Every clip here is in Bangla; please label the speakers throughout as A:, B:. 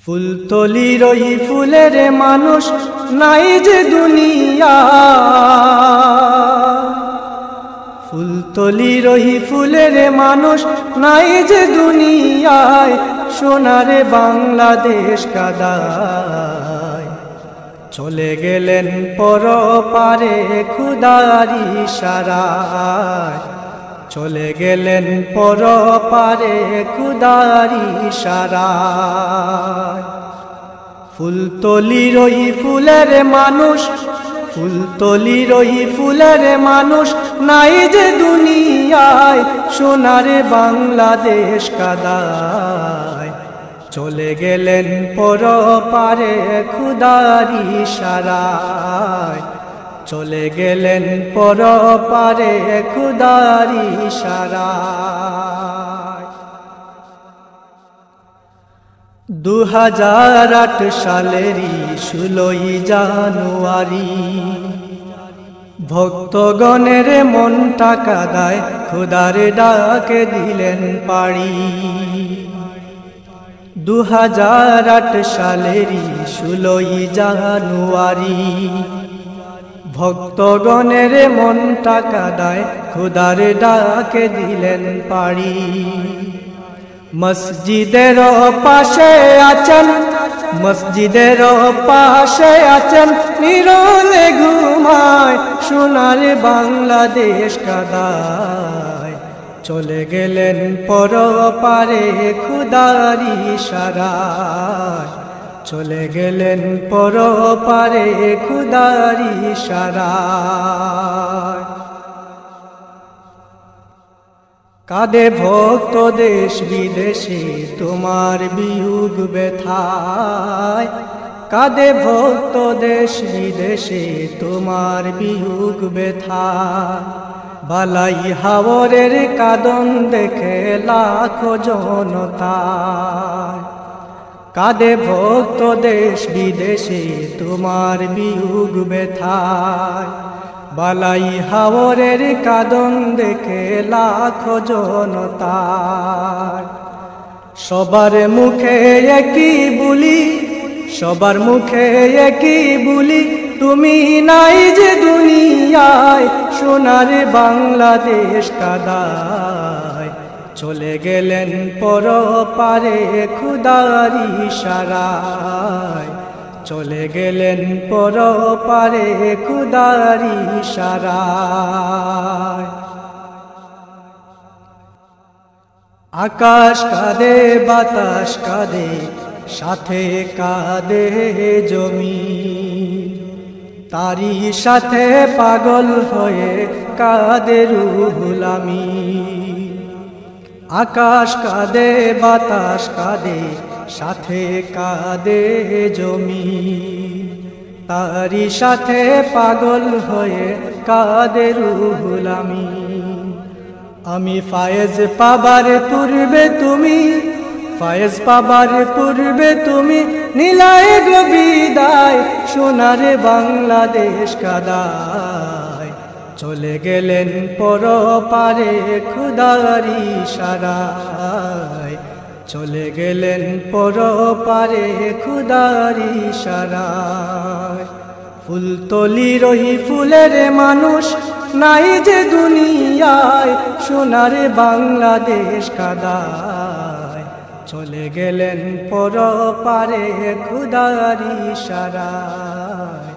A: ফুলতলির ওই ফুলের মানুষ নাই যে দুনিয়া, ফুলতলির ওই ফুলের মানুষ নাই যে দুনিয়ায়, সোনারে বাংলাদেশ কাদায়। চলে গেলেন পরপারে খোদার ইশারায়, চলে গেলেন পরপারে খোদার ইশারায়। ফুলতলির ওই ফুলের মানুষ, ফুলতলির ওই ফুলের মানুষ নাই যে দুনিয়ায়, সোনারে বাংলাদেশ কাদায়। চলে গেলেন পরপারে খোদার ইশারায়, চলে গেলেন পরপারে খোদার ইশারায়। 2008 সালেরই 16 জানুয়ারি ভক্তগণের মনটা কাদায়, খোদার ডাকে দিলেন পাড়ি। 2008 সালেরই 16 জানুয়ারি ভক্তগণের মনটা কাদায়, খোদার ডাকে দিলেন পাড়ি। মসজিদের পাশে আছেন, মসজিদের পাশে আছেন, নীরবে ঘুমায়, সোনার বাংলাদেশ কাদায়। চলে গেলেন পরপারে খোদার ইশারায়, চলে গেলেন পরপারে খোদার ইশারায়। কাঁদে ভক্ত দেশ বিদেশে তোমার বিয়োগ ব্যথায়, কাঁদে ভক্ত দেশ বিদেশে তোমার বিয়োগ ব্যথায়। বালাই হাওরের কাঁদন দেখে লাখো জনতা, কাঁদে ভক্ত দেশ বিদেশে তোমার বিয়োগ ব্যথায়। বালাই হাওরের কাঁদন দেখে লাখো জনতা। সবার মুখে একই বুলি, সবার মুখে একই বুলি, তুমি নাই যে দুনিয়ায়, সোনার বাংলাদেশ কাদায়। চলে গেলেন পরপারে খোদার ইশারায়, চলে গেলেন পরপারে খোদার ইশারায়। আকাশ কাঁদে বাতাস কাঁদে, সাথে কাঁদে জমিন, তারি সাথে পাগল হয়ে কাঁদে রুহুল আমিন। আকাশ কাঁদে বাতাস কাঁদে, সাথে কাঁদে জমিন, তারি সাথে পাগল হয়ে কাঁদে রুহুল আমিন। আমি ফায়েজ পাবার পূর্বে তুমি, ফায়েজ পাবার পূর্বে তুমি নিলায় গো বিদায়, সোনার বাংলাদেশ কাদায়। চলে গেলেন পরপারে খোদার ইশারায়, চলে গেলেন পরপারে খোদার ইশারায়। ফুলতলির ওই ফুলের মানুষ নাই যে দুনিয়ায়, সোনার বাংলাদেশ কাদায়। চলে গেলেন পরপারে খোদার ইশারায়,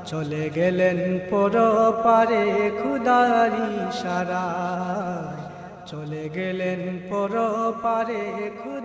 A: চলে গেলেন পরপারে খোদার ইশারায়, চলে গেলেন পরপারে খোদা।